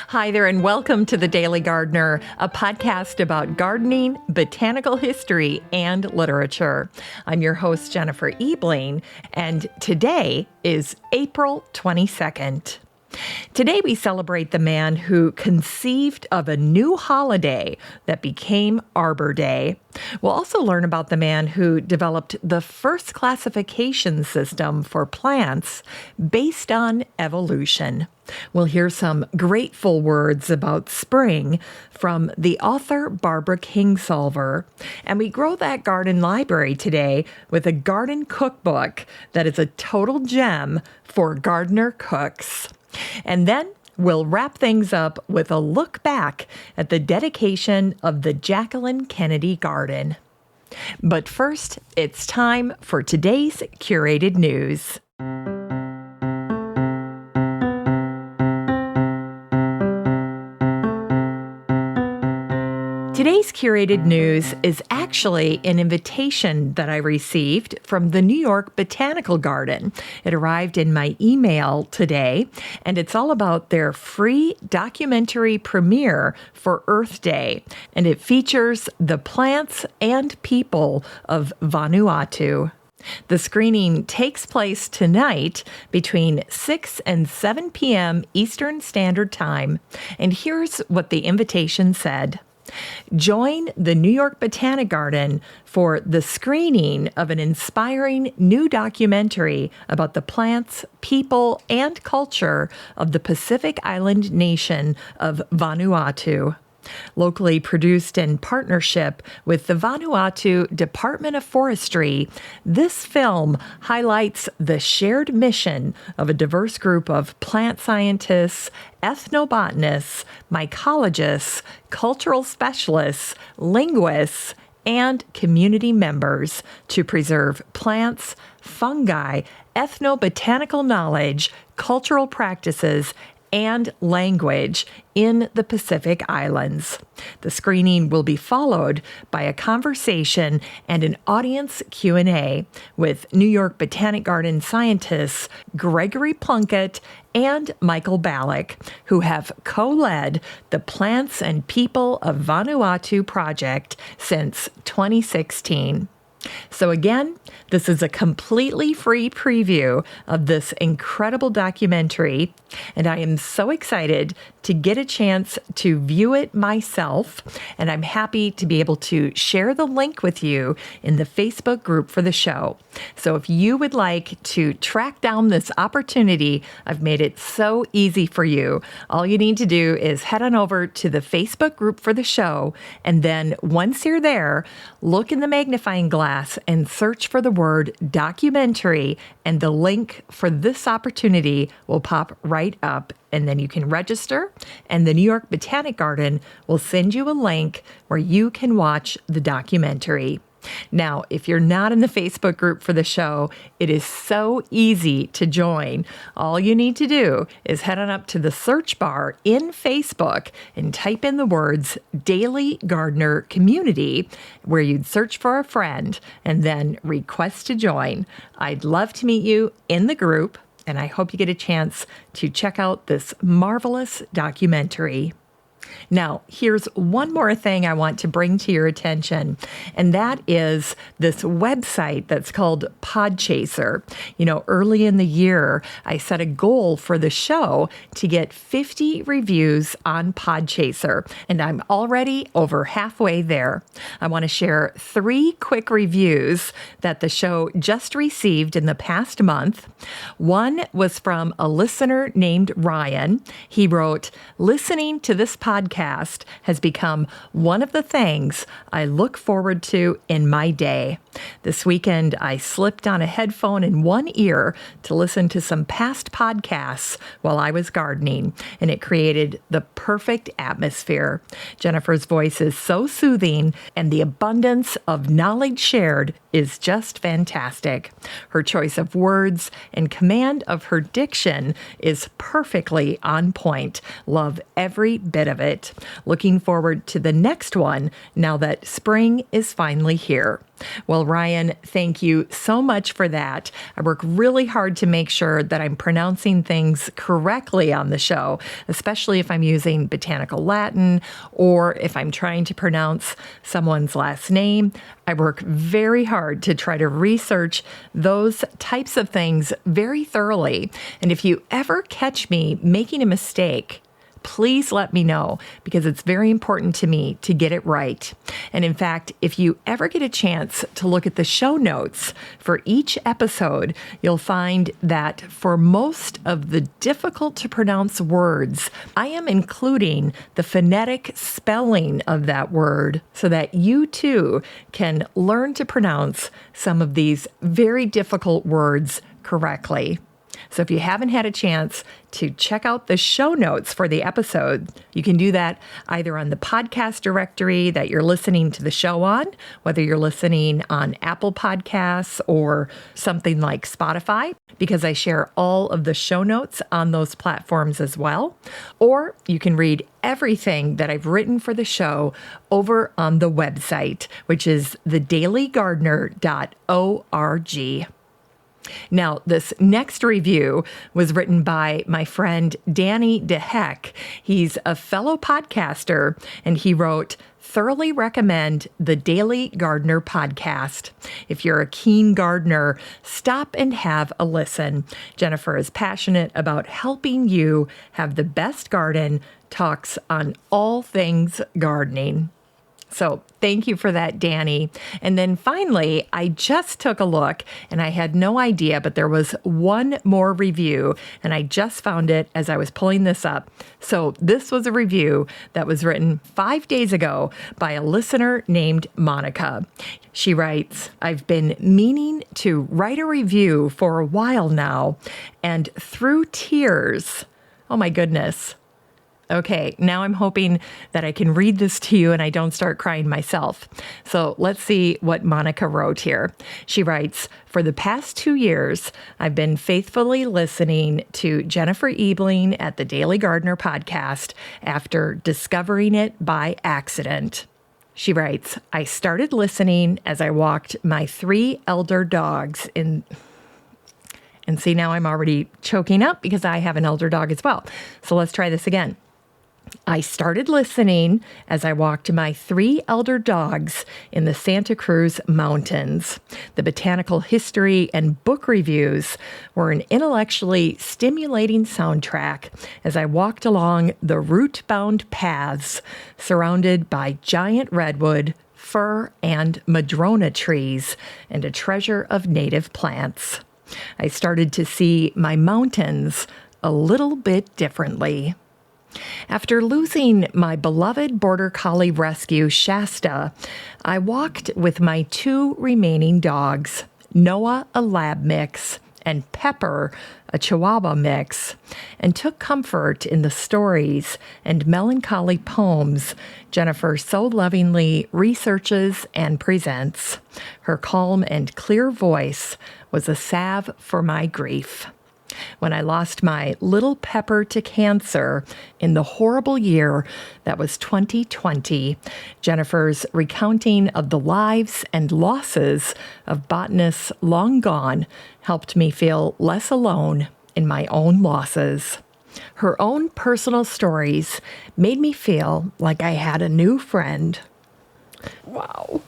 Hi there, and welcome to The Daily Gardener, a podcast about gardening, botanical history, and literature. I'm your host, Jennifer Ebling, and today is April 22nd. Today we celebrate the man who conceived of a new holiday that became Arbor Day. We'll also learn about the man who developed the first classification system for plants based on evolution. We'll hear some grateful words about spring from the author Barbara Kingsolver. And we grow that garden library today with a garden cookbook that is a total gem for gardener cooks. And then we'll wrap things up with a look back at the dedication of the Jacqueline Kennedy Garden. But first, it's time for today's curated news. Today's curated news is actually an invitation that I received from the New York Botanical Garden. It arrived in my email today, and it's all about their free documentary premiere for Earth Day, and it features the plants and people of Vanuatu. The screening takes place tonight between 6 and 7 p.m. Eastern Standard Time, and here's what the invitation said. Join the New York Botanic Garden for the screening of an inspiring new documentary about the plants, people, and culture of the Pacific Island nation of Vanuatu. Locally produced in partnership with the Vanuatu Department of Forestry, this film highlights the shared mission of a diverse group of plant scientists, ethnobotanists, mycologists, cultural specialists, linguists, and community members to preserve plants, fungi, ethnobotanical knowledge, cultural practices, and language in the Pacific Islands. The screening will be followed by a conversation and an audience Q&A with New York Botanic Garden scientists Gregory Plunkett and Michael Ballack, who have co-led the Plants and People of Vanuatu project since 2016. So again, this is a completely free preview of this incredible documentary, and I am so excited to get a chance to view it myself, and I'm happy to be able to share the link with you in the Facebook group for the show. So if you would like to track down this opportunity, I've made it so easy for you. All you need to do is head on over to the Facebook group for the show, and then once you're there, look in the magnifying glass and search for the word documentary, and the link for this opportunity will pop right up, and then you can register, and the New York Botanic Garden will send you a link where you can watch the documentary. Now, if you're not in the Facebook group for the show, it is so easy to join. All you need to do is head on up to the search bar in Facebook and type in the words Daily Gardener Community, where you'd search for a friend and then request to join. I'd love to meet you in the group, and I hope you get a chance to check out this marvelous documentary. Now, here's one more thing I want to bring to your attention, and that is this website that's called Podchaser. You know, early in the year, I set a goal for the show to get 50 reviews on Podchaser, and I'm already over halfway there. I want to share 3 quick reviews that the show just received in the past month. One was from a listener named Ryan. He wrote, "Listening to this podcast has become one of the things I look forward to in my day. This weekend, I slipped on a headphone in one ear to listen to some past podcasts while I was gardening, and it created the perfect atmosphere. Jennifer's voice is so soothing, and the abundance of knowledge shared is just fantastic. Her choice of words and command of her diction is perfectly on point. Love every bit of it. it. Looking forward to the next one now that spring is finally here. Well, Ryan, thank you so much for that. I work really hard to make sure that I'm pronouncing things correctly on the show, especially if I'm using botanical Latin or if I'm trying to pronounce someone's last name. I work very hard to try to research those types of things very thoroughly. And if you ever catch me making a mistake, please let me know, because it's very important to me to get it right. And in fact, if you ever get a chance to look at the show notes for each episode, you'll find that for most of the difficult to pronounce words, I am including the phonetic spelling of that word so that you too can learn to pronounce some of these very difficult words correctly. So if you haven't had a chance to check out the show notes for the episode, you can do that either on the podcast directory that you're listening to the show on, whether you're listening on Apple Podcasts or something like Spotify, because I share all of the show notes on those platforms as well. Or you can read everything that I've written for the show over on the website, which is thedailygardener.org. Now, this next review was written by my friend Danny DeHeck. He's a fellow podcaster, and he wrote, "Thoroughly recommend the Daily Gardener podcast. If you're a keen gardener, stop and have a listen. Jennifer is passionate about helping you have the best garden, talks on all things gardening." So thank you for that, Danny. And then finally, I just took a look and I had no idea, but there was one more review and I just found it as I was pulling this up. So this was a review that was written 5 days ago by a listener named Monica. She writes, "I've been meaning to write a review for a while now, and through tears, oh my goodness. Okay, now I'm hoping that I can read this to you and I don't start crying myself. So let's see what Monica wrote here. She writes, "For the past 2 years, I've been faithfully listening to Jennifer Ebling at the Daily Gardener podcast after discovering it by accident." She writes, "I started listening as I walked my 3 elder dogs in..." And see, now I'm already choking up because I have an elder dog as well. So let's try this again. "I started listening as I walked my 3 elder dogs in the Santa Cruz Mountains. The botanical history and book reviews were an intellectually stimulating soundtrack as I walked along the root-bound paths surrounded by giant redwood, fir, and madrona trees, and a treasure of native plants. I started to see my mountains a little bit differently. After losing my beloved Border Collie rescue, Shasta, I walked with my 2 remaining dogs, Noah, a lab mix, and Pepper, a Chihuahua mix, and took comfort in the stories and melancholy poems Jennifer so lovingly researches and presents. Her calm and clear voice was a salve for my grief. When I lost my little Pepper to cancer in the horrible year that was 2020, Jennifer's recounting of the lives and losses of botanists long gone helped me feel less alone in my own losses. Her own personal stories made me feel like I had a new friend." Wow.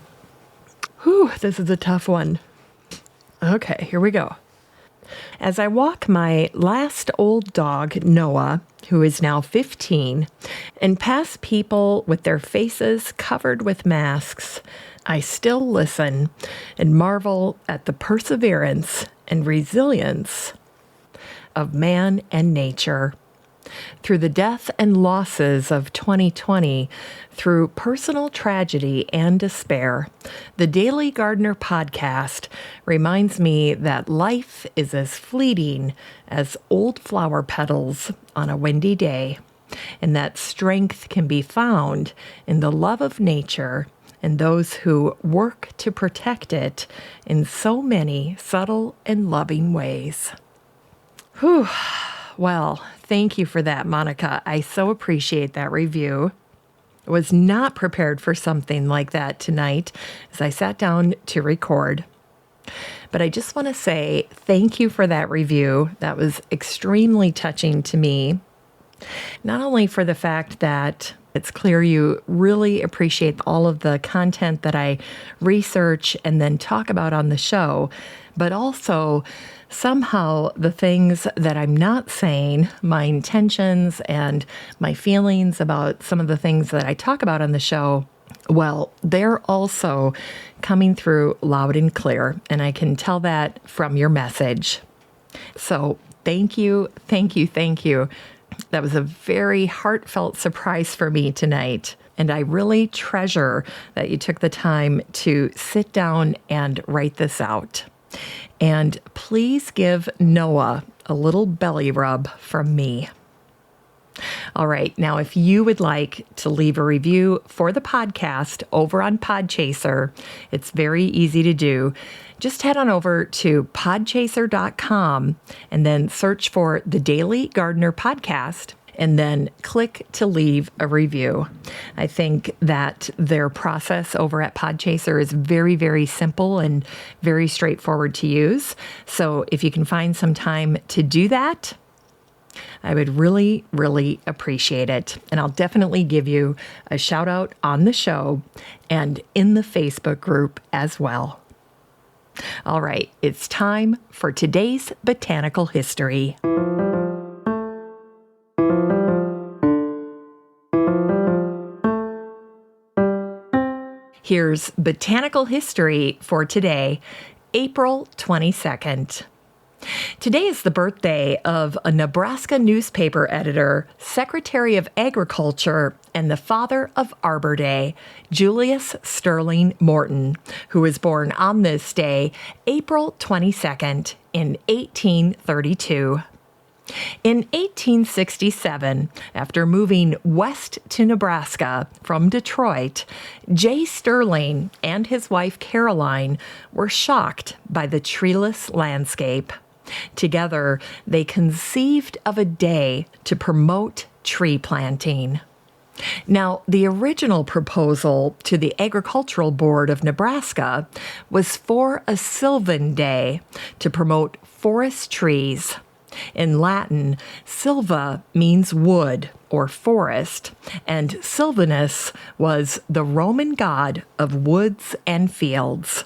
Whew, this is a tough one. Okay, here we go. "As I walk my last old dog, Noah, who is now 15, and pass people with their faces covered with masks, I still listen and marvel at the perseverance and resilience of man and nature. Through the death and losses of 2020, through personal tragedy and despair, the Daily Gardener podcast reminds me that life is as fleeting as old flower petals on a windy day, and that strength can be found in the love of nature and those who work to protect it in so many subtle and loving ways." Whew. Well, Thank you for that, Monica. I so appreciate that review. I was not prepared for something like that tonight as I sat down to record. But I just want to say thank you for that review. That was extremely touching to me. Not only for the fact that it's clear you really appreciate all of the content that I research and then talk about on the show, but also somehow the things that I'm not saying, my intentions and my feelings about some of the things that I talk about on the show, well, they're also coming through loud and clear, and I can tell that from your message. So thank you, thank you, thank you. That was a very heartfelt surprise for me tonight, and I really treasure that you took the time to sit down and write this out. And please give Noah a little belly rub from me. All right, now if you would like to leave a review for the podcast over on Podchaser, it's very easy to do. Just head on over to podchaser.com and then search for the Daily Gardener Podcast and then click to leave a review. I think that their process over at Podchaser is very, very simple and very straightforward to use. So if you can find some time to do that, I would really, really appreciate it. And I'll definitely give you a shout out on the show and in the Facebook group as well. All right, it's time for today's botanical history. Here's botanical history for today, April 22nd. Today is the birthday of a Nebraska newspaper editor, Secretary of Agriculture, and the father of Arbor Day, Julius Sterling Morton, who was born on this day, April 22nd, in 1832. In 1867, after moving west to Nebraska from Detroit, J. Sterling and his wife Caroline were shocked by the treeless landscape. Together, they conceived of a day to promote tree planting. Now, the original proposal to the Agricultural Board of Nebraska was for a Sylvan Day to promote forest trees. In Latin, silva means wood or forest, and Sylvanus was the Roman god of woods and fields.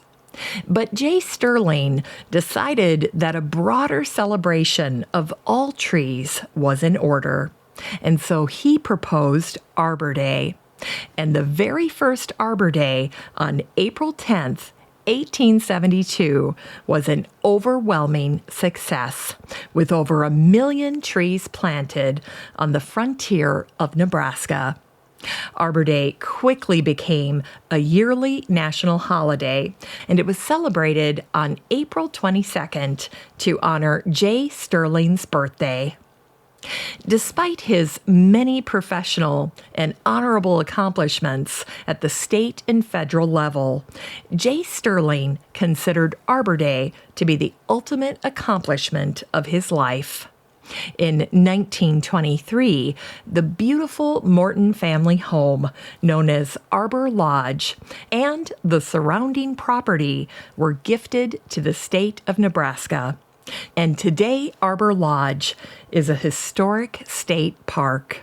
But J. Sterling decided that a broader celebration of all trees was in order, and so he proposed Arbor Day. And the very first Arbor Day on April 10th, 1872 was an overwhelming success, with over 1 million trees planted on the frontier of Nebraska. Arbor Day quickly became a yearly national holiday, and it was celebrated on April 22nd to honor J. Sterling's birthday. Despite his many professional and honorable accomplishments at the state and federal level, J. Sterling considered Arbor Day to be the ultimate accomplishment of his life. In 1923, the beautiful Morton family home, known as Arbor Lodge, and the surrounding property were gifted to the state of Nebraska. And today, Arbor Lodge is a historic state park.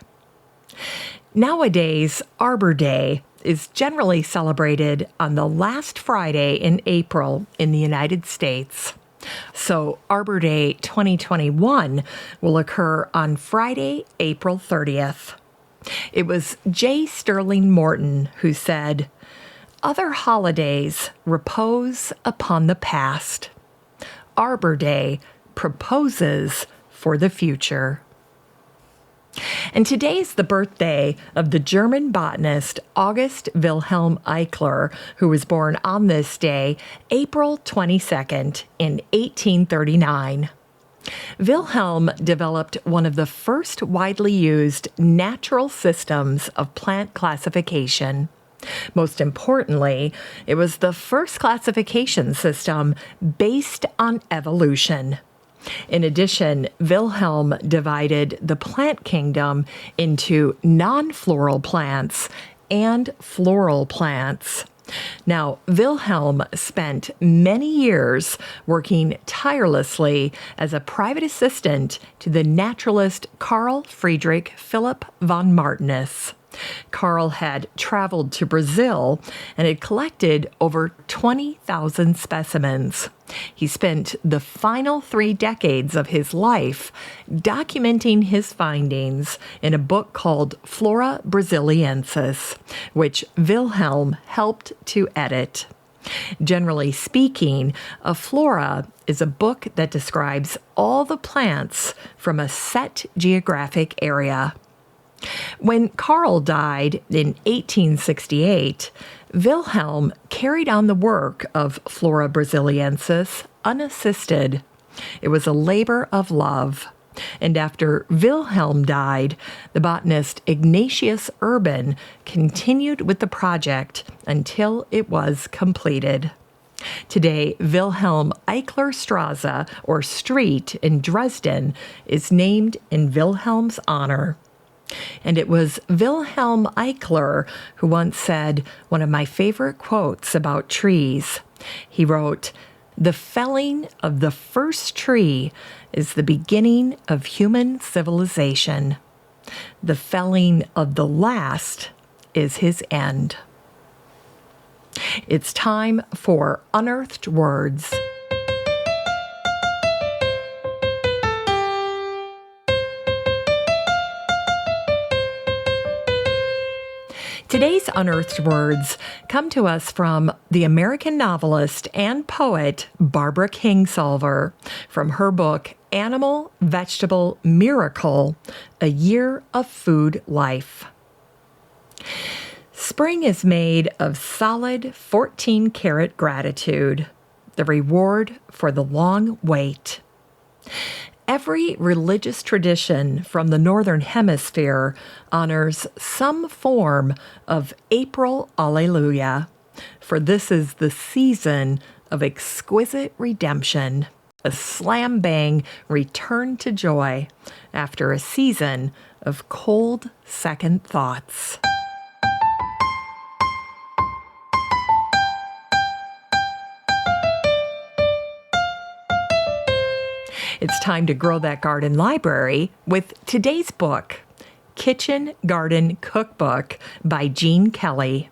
Nowadays, Arbor Day is generally celebrated on the last Friday in April in the United States. So Arbor Day 2021 will occur on Friday, April 30th. It was J. Sterling Morton who said, "Other holidays repose upon the past. Arbor Day proposes for the future." And today's the birthday of the German botanist August Wilhelm Eichler, who was born on this day, April 22nd, in 1839. Wilhelm developed one of the first widely used natural systems of plant classification. Most importantly, it was the first classification system based on evolution. In addition, Wilhelm divided the plant kingdom into non-floral plants and floral plants. Now, Wilhelm spent many years working tirelessly as a private assistant to the naturalist Carl Friedrich Philipp von Martius. Carl had traveled to Brazil and had collected over 20,000 specimens. He spent the final 3 decades of his life documenting his findings in a book called Flora Brasiliensis, which Wilhelm helped to edit. Generally speaking, a flora is a book that describes all the plants from a set geographic area. When Carl died in 1868, Wilhelm carried on the work of Flora Brasiliensis unassisted. It was a labor of love. And after Wilhelm died, the botanist Ignatius Urban continued with the project until it was completed. Today, Wilhelm Eichler Straße, or street in Dresden, is named in Wilhelm's honor. And it was Wilhelm Eichler who once said one of my favorite quotes about trees. He wrote, "The felling of the first tree is the beginning of human civilization. The felling of the last is his end." It's time for Unearthed Words. Today's unearthed words come to us from the American novelist and poet Barbara Kingsolver from her book Animal, Vegetable, Miracle, A Year of Food Life. Spring is made of solid 14-karat gratitude, the reward for the long wait. Every religious tradition from the Northern Hemisphere honors some form of April Alleluia, for this is the season of exquisite redemption, a slam-bang return to joy after a season of cold second thoughts. It's time to grow that garden library with today's book, Kitchen Garden Cookbook by Jean Kelly.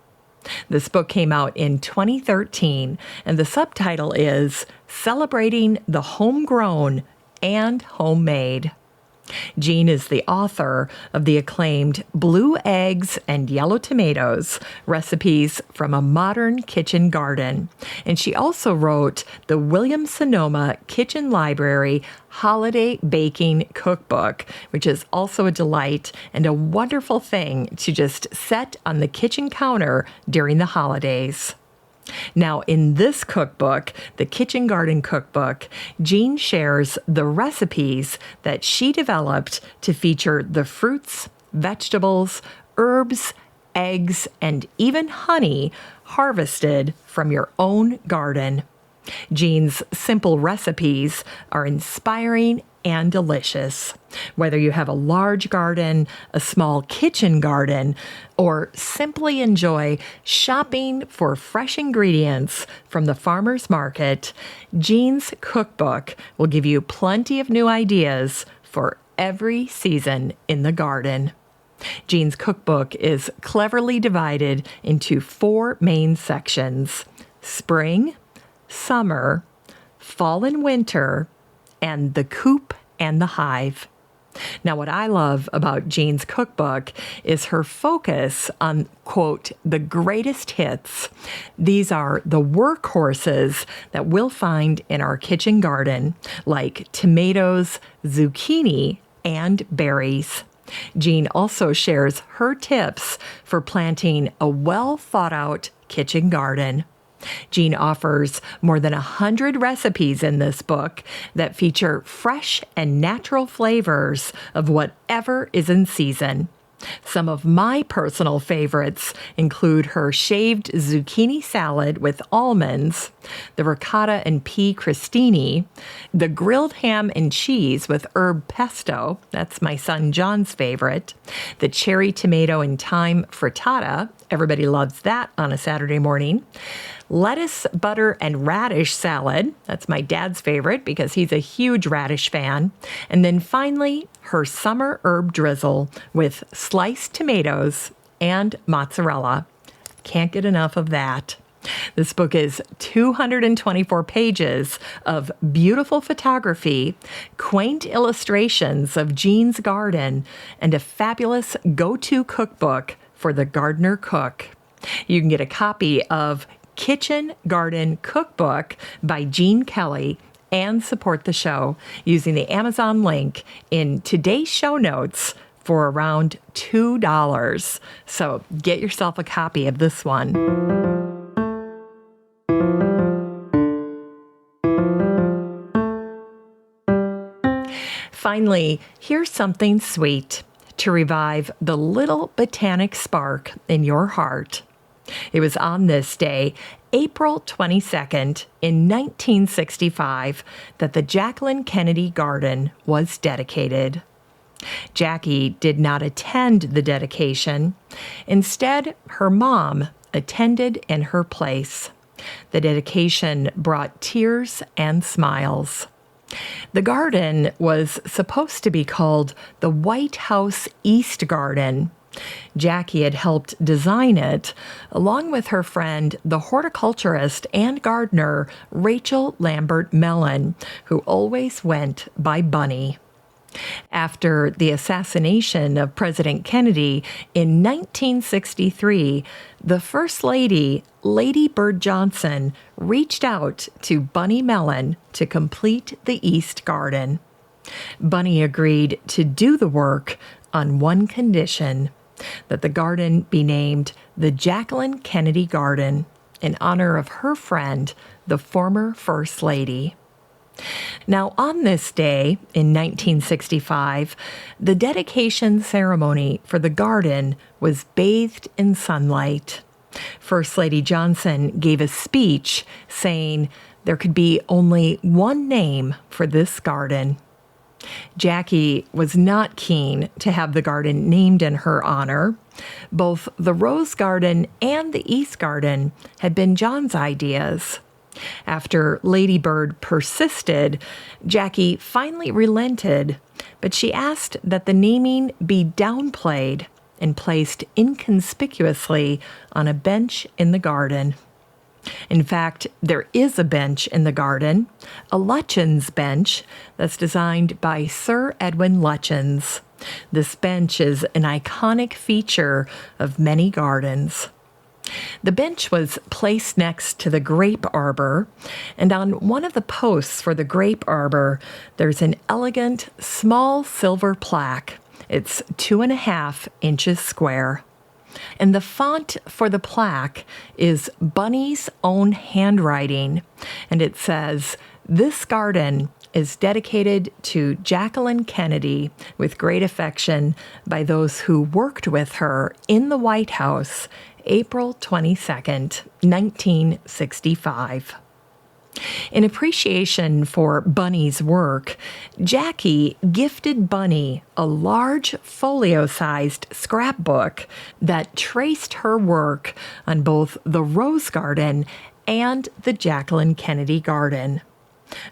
This book came out in 2013, and the subtitle is Celebrating the Homegrown and Homemade. Jean is the author of the acclaimed Blue Eggs and Yellow Tomatoes, Recipes from a Modern Kitchen Garden. And she also wrote the Williams-Sonoma Kitchen Library Holiday Baking Cookbook, which is also a delight and a wonderful thing to just set on the kitchen counter during the holidays. Now, in this cookbook, the Kitchen Garden Cookbook, Jean shares the recipes that she developed to feature the fruits, vegetables, herbs, eggs, and even honey harvested from your own garden. Jean's simple recipes are inspiring and delicious. Whether you have a large garden, a small kitchen garden, or simply enjoy shopping for fresh ingredients from the farmer's market, Jean's cookbook will give you plenty of new ideas for every season in the garden. Jean's cookbook is cleverly divided into 4 main sections: spring, summer, fall and winter, and the coop and the hive. Now, what I love about Jean's cookbook is her focus on, quote, the greatest hits. These are the workhorses that we'll find in our kitchen garden, like tomatoes, zucchini, and berries. Jean also shares her tips for planting a well-thought-out kitchen garden. Jean offers more than 100 recipes in this book that feature fresh and natural flavors of whatever is in season. Some of my personal favorites include her shaved zucchini salad with almonds, the ricotta and pea crostini, the grilled ham and cheese with herb pesto, that's my son John's favorite, the cherry tomato and thyme frittata, everybody loves that on a Saturday morning, lettuce, butter, and radish salad. That's my dad's favorite because he's a huge radish fan. And then finally, her summer herb drizzle with sliced tomatoes and mozzarella. Can't get enough of that. This book is 224 pages of beautiful photography, quaint illustrations of Jean's garden, and a fabulous go-to cookbook for the gardener cook. You can get a copy of Kitchen Garden Cookbook by Jean Kelly and support the show using the Amazon link in today's show notes for around $2. So get yourself a copy of this one. Finally, here's something sweet to revive the little botanic spark in your heart. It was on this day, April 22nd, in 1965, that the Jacqueline Kennedy Garden was dedicated. Jackie did not attend the dedication. Instead, her mom attended in her place. The dedication brought tears and smiles. The garden was supposed to be called the White House East Garden. Jackie had helped design it, along with her friend, the horticulturist and gardener Rachel Lambert Mellon, who always went by Bunny. After the assassination of President Kennedy in 1963, the First Lady, Lady Bird Johnson, reached out to Bunny Mellon to complete the East Garden. Bunny agreed to do the work on one condition: that the garden be named the Jacqueline Kennedy Garden in honor of her friend, the former First Lady. Now, on this day in 1965, the dedication ceremony for the garden was bathed in sunlight. First Lady Johnson gave a speech saying there could be only one name for this garden. Jackie was not keen to have the garden named in her honor. Both the Rose Garden and the East Garden had been John's ideas. After Lady Bird persisted, Jackie finally relented, but she asked that the naming be downplayed and placed inconspicuously on a bench in the garden. In fact, there is a bench in the garden, a Lutyens bench that's designed by Sir Edwin Lutyens. This bench is an iconic feature of many gardens. The bench was placed next to the grape arbor, and on one of the posts for the grape arbor, there's an elegant, small silver plaque. It's 2.5 inches square. And the font for the plaque is Bunny's own handwriting, and it says, "This garden is dedicated to Jacqueline Kennedy with great affection by those who worked with her in the White House, April 22nd, 1965. In appreciation for Bunny's work, Jackie gifted Bunny a large folio-sized scrapbook that traced her work on both the Rose Garden and the Jacqueline Kennedy Garden.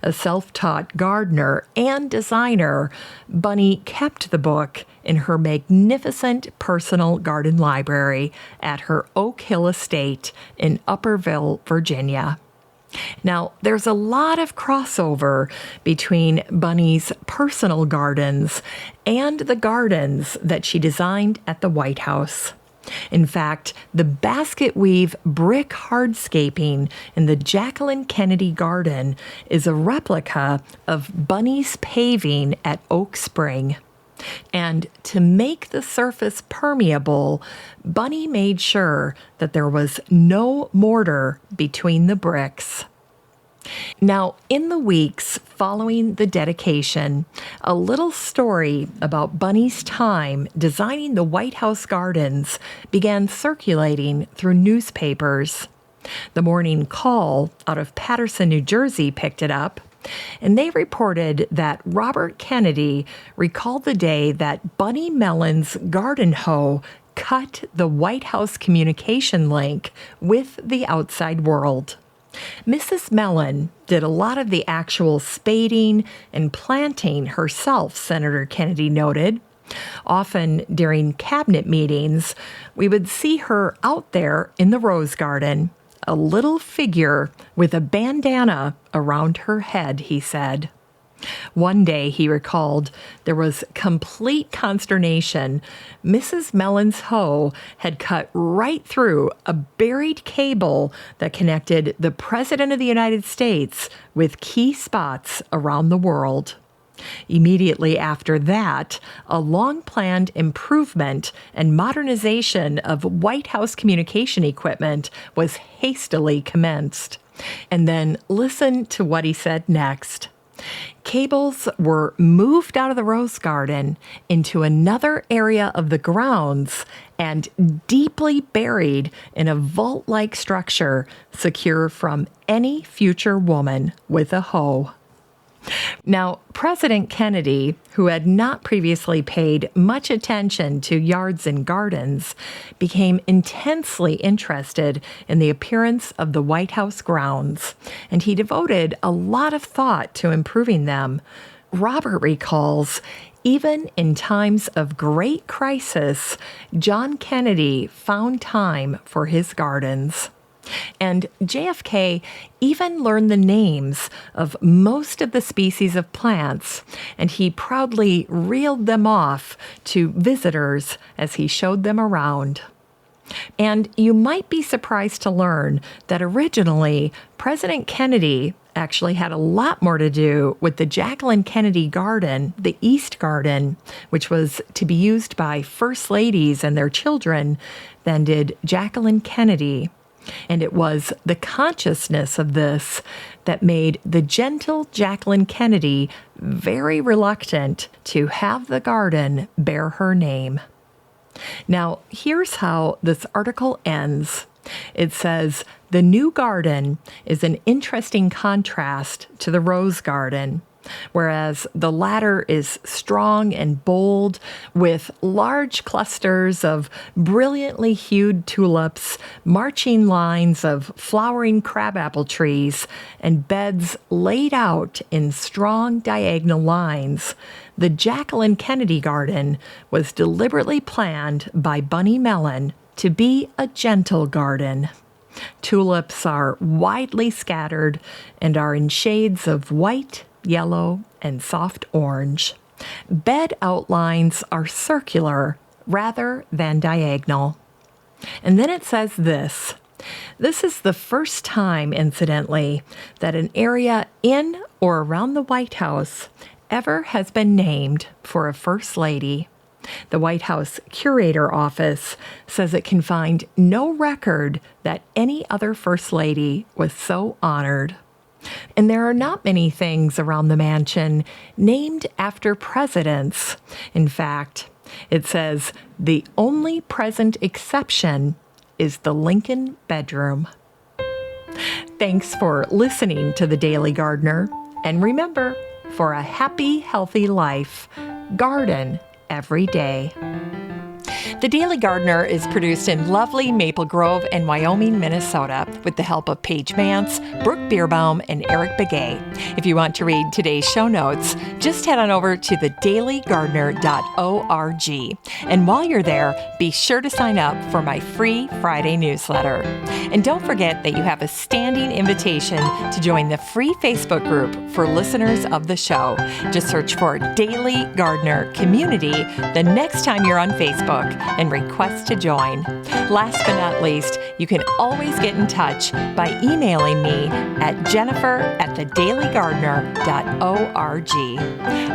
A self-taught gardener and designer, Bunny kept the book in her magnificent personal garden library at her Oak Hill estate in Upperville, Virginia. Now, there's a lot of crossover between Bunny's personal gardens and the gardens that she designed at the White House. In fact, the basket weave brick hardscaping in the Jacqueline Kennedy Garden is a replica of Bunny's paving at Oak Spring. And to make the surface permeable, Bunny made sure that there was no mortar between the bricks. Now, in the weeks following the dedication, a little story about Bunny's time designing the White House gardens began circulating through newspapers. The Morning Call out of Paterson, New Jersey picked it up, and they reported that Robert Kennedy recalled the day that Bunny Mellon's garden hoe cut the White House communication link with the outside world. Mrs. Mellon did a lot of the actual spading and planting herself, Senator Kennedy noted. Often during cabinet meetings, we would see her out there in the rose garden, a little figure with a bandana around her head, he said. One day, he recalled, there was complete consternation. Mrs. Mellon's hoe had cut right through a buried cable that connected the President of the United States with key spots around the world. Immediately after that, a long-planned improvement and modernization of White House communication equipment was hastily commenced. And then listen to what he said next. Cables were moved out of the rose garden into another area of the grounds and deeply buried in a vault-like structure secure from any future woman with a hoe. Now, President Kennedy, who had not previously paid much attention to yards and gardens, became intensely interested in the appearance of the White House grounds, and he devoted a lot of thought to improving them. Robert recalls, even in times of great crisis, John Kennedy found time for his gardens. And JFK even learned the names of most of the species of plants, and he proudly reeled them off to visitors as he showed them around. And you might be surprised to learn that originally, President Kennedy actually had a lot more to do with the Jacqueline Kennedy Garden, the East Garden, which was to be used by first ladies and their children, than did Jacqueline Kennedy. And it was the consciousness of this that made the gentle Jacqueline Kennedy very reluctant to have the garden bear her name. Now, here's how this article ends. It says, the new garden is an interesting contrast to the rose garden, whereas the latter is strong and bold with large clusters of brilliantly hued tulips, marching lines of flowering crabapple trees, and beds laid out in strong diagonal lines. The Jacqueline Kennedy Garden was deliberately planned by Bunny Mellon to be a gentle garden. Tulips are widely scattered and are in shades of white, yellow, and soft orange. Bed outlines are circular rather than diagonal. And then it says this. This is the first time, incidentally, that an area in or around the White House ever has been named for a First Lady. The White House Curator Office says it can find no record that any other First Lady was so honored. And there are not many things around the mansion named after presidents. In fact, it says the only present exception is the Lincoln bedroom. Thanks for listening to The Daily Gardener. And remember, for a happy, healthy life, garden every day. The Daily Gardener is produced in lovely Maple Grove and Wyoming, Minnesota, with the help of Paige Mance, Brooke Bierbaum, and Eric Begay. If you want to read today's show notes, just head on over to thedailygardener.org. And while you're there, be sure to sign up for my free Friday newsletter. And don't forget that you have a standing invitation to join the free Facebook group for listeners of the show. Just search for Daily Gardener Community the next time you're on Facebook and request to join. Last but not least, you can always get in touch by emailing me at jennifer@thedailygardener.org.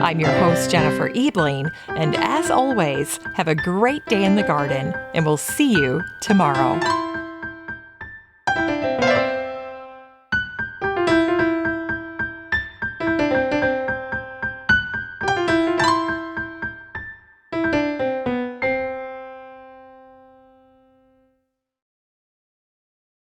I'm your host, Jennifer Ebling, and as always, have a great day in the garden, and we'll see you tomorrow.